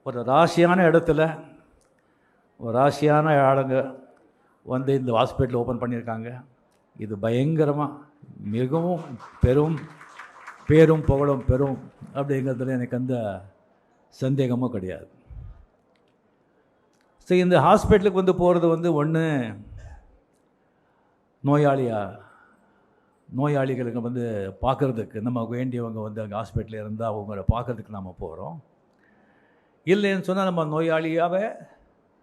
ஒரு ராசியான இடத்துல ஒரு ராசியான ஆளுங்க வந்து இந்த ஹாஸ்பிட்டல் ஓப்பன் பண்ணியிருக்காங்க. இது பயங்கரமாக மிகவும் பேரும் புகழும் பெறும் அப்படிங்கிறதுல எனக்கு அந்த சந்தேகமும் கிடையாது. சரி, இந்த ஹாஸ்பிட்டலுக்கு வந்து போகிறது வந்து ஒன்று நோயாளிகளுக்கு வந்து பார்க்குறதுக்கு நமக்கு வேண்டியவங்க வந்து அங்கே ஹாஸ்பிட்டலில் இருந்தால் அவங்கள பார்க்குறதுக்கு நம்ம போகிறோம். இல்லைன்னு சொன்னால் நம்ம நோயாளியாகவே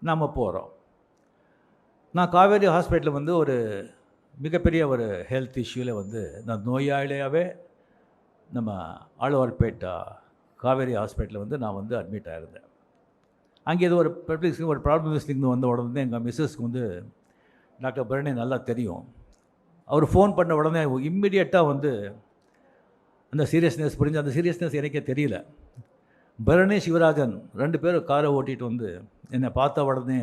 நம்ம போகிறோம். நான் காவேரி ஹாஸ்பிட்டலில் வந்து ஒரு மிகப்பெரிய ஒரு ஹெல்த் இஷ்யூவில் வந்து நான் நோயாளியாகவே நம்ம ஆழ்வார்பேட்டை காவேரி ஹாஸ்பிட்டலில் வந்து நான் வந்து அட்மிட் ஆகிருந்தேன். அங்கே இது ஒரு ஒரு ப்ராப்ளம் வந்த உடனே எங்கள் மிஸ்ஸஸ்க்கு வந்து டாக்டர் பரணி நல்லா தெரியும். அவர் ஃபோன் பண்ண உடனே இம்மிடியட்டாக வந்து அந்த சீரியஸ்னஸ் புரிஞ்சு, அந்த சீரியஸ்னஸ் எனக்கே தெரியல. பரணி சிவராஜன் 2 பேரும் காரை ஓட்டிகிட்டு வந்து என்னை பார்த்த உடனே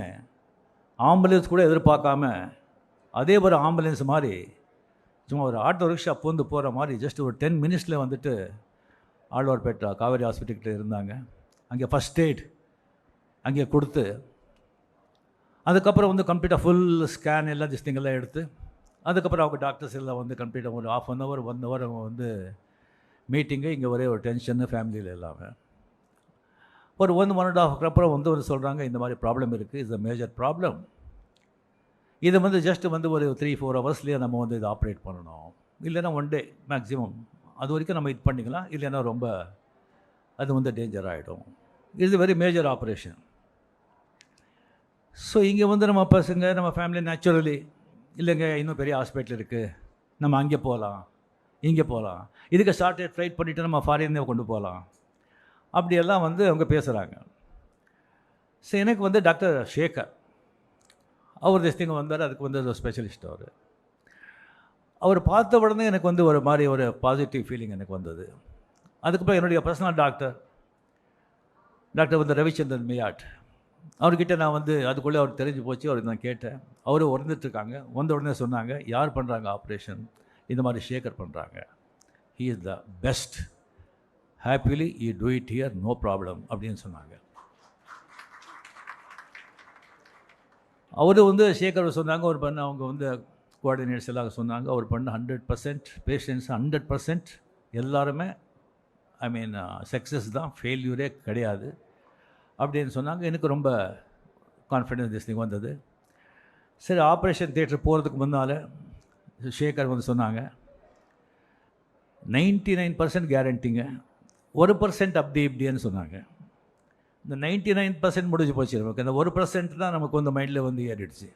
ஆம்புலன்ஸ் கூட எதிர்பார்க்காம அதே ஒரு ஆம்புலன்ஸ் மாதிரி சும்மா ஒரு ஆட்டோ ரிக்ஷா பூந்து போகிற மாதிரி ஜஸ்ட் ஒரு 10 மினிட்ஸில் வந்துட்டு ஆழ்வார்பேட்டை காவேரி ஹாஸ்பிட்டல்கிட்ட இருந்தாங்க. அங்கே ஃபஸ்ட் எய்ட் அங்கே கொடுத்து அதுக்கப்புறம் வந்து கம்ப்ளீட்டாக ஃபுல் ஸ்கேன் எல்லாம் திஸ்டிங்கெல்லாம் எடுத்து அதுக்கப்புறம் அவங்க டாக்டர்ஸ் எல்லாம் வந்து கம்ப்ளீட்டாக ஒரு 1/2 hour 1 hour அவங்க வந்து மீட்டிங்கு. இங்கே ஒரே ஒரு டென்ஷன்னு ஃபேமிலியில் எல்லாமே ஒரு 1.5 hour அப்புறம் வந்து சொல்கிறாங்க, இந்த மாதிரி ப்ராப்ளம் இருக்குது, இட்ஸ் அ மேஜர் ப்ராப்ளம். இதை வந்து ஜஸ்ட் வந்து ஒரு 3-4 ஹவர்ஸ்லேயே நம்ம வந்து இதை ஆப்ரேட் பண்ணணும், இல்லைன்னா 1 day மேக்ஸிமம், அது வரைக்கும் நம்ம இது பண்ணிக்கலாம், இல்லைன்னா ரொம்ப அது வந்து டேஞ்சர் ஆகிடும். It's very major operation. So இங்கே வந்து நம்ம பசங்க நம்ம ஃபேமிலி நேச்சுரலி இல்லைங்க இன்னும் பெரிய ஹாஸ்பிட்டல் இருக்குது, நம்ம அங்கே போகலாம் இங்கே போகலாம், இதுக்கு ஷார்ட்டேஜ் ஃப்ளைட் பண்ணிவிட்டு நம்ம ஃபாரினே கொண்டு போகலாம் அப்படியெல்லாம் வந்து அவங்க பேசுகிறாங்க. ஸோ எனக்கு வந்து டாக்டர் சேகர் அவர் திஸ்டிங்க வந்தார். அதுக்கு வந்து ஒரு ஸ்பெஷலிஸ்ட் அவர் பார்த்த உடனே எனக்கு வந்து ஒரு மாதிரி ஒரு பாசிட்டிவ் ஃபீலிங் எனக்கு வந்தது. அதுக்கப்புறம் என்னுடைய பர்சனல் டாக்டர் வந்து ரவிச்சந்திரன் மியாட், அவர்கிட்ட நான் வந்து அதுக்குள்ளே அவர் தெரிஞ்சு போச்சு. அவருக்கு நான் கேட்டேன். அவரும் வந்துட்டுருக்காங்க. வந்த உடனே சொன்னாங்க, யார் பண்ணுறாங்க ஆப்ரேஷன்? இந்த மாதிரி சேகர் பண்ணுறாங்க, he is the best, happily you do it here, no problem அப்படின்னு சொன்னாங்க. அவர் வந்து சேகர் சொன்னாங்க, அவர் பண்ண அவங்க வந்து கோஆர்டினேட்டர்ஸ் எல்லாம் சொன்னாங்க, அவர் பண்ண 100% பேஷண்ட்ஸ் 100% எல்லாருமே சக்ஸஸ் தான், ஃபெயில்யூரே கிடையாது அப்படின்னு சொன்னாங்க. எனக்கு ரொம்ப கான்ஃபிடென்ஸ் திஸ்டிங் வந்தது. சரி, ஆப்ரேஷன் தியேட்டர் போகிறதுக்கு முன்னால் சேகர் வந்து சொன்னாங்க, 99% கேரண்டிங்க, 1% அப்படி இப்படின்னு சொன்னாங்க. இந்த 99% முடிஞ்சு போச்சு நமக்கு. இந்த 1% தான் நமக்கு வந்து மைண்டில் வந்து ஏறிடுச்சு.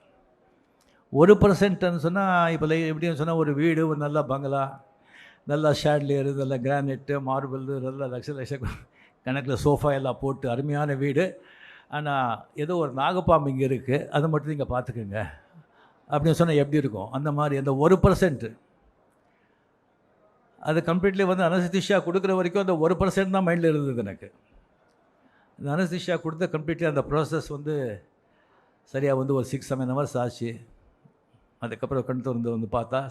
1%ன்னு சொன்னால் இப்போ எப்படின்னு சொன்னால் ஒரு வீடு, ஒரு நல்ல பங்களா, நல்லா ஷேட்லேயரு, நல்ல கிரானைட்டு, மார்பிள், நல்ல லட்ச கணக்கில் சோஃபா எல்லாம் போட்டு அருமையான வீடு. ஆனால் ஏதோ ஒரு நாகப்பாம்பு இங்கே இருக்குது, அதை மட்டும் நீங்கள் பார்த்துக்குங்க அப்படின்னு சொன்னால் எப்படி இருக்கும்? அந்த மாதிரி அந்த 1% அது கம்ப்ளீட்லி வந்து அனஸ்தீசியா கொடுக்குற வரைக்கும் அந்த 1% தான் மைண்டில் இருந்தது எனக்கு. இந்த அனஸ்தீசியா கொடுத்த கம்ப்ளீட்லி அந்த ப்ராசஸ் வந்து சரியாக வந்து ஒரு 6-7 hours ஆச்சு. அதுக்கப்புறம் கண் திறந்து வந்து பார்த்தா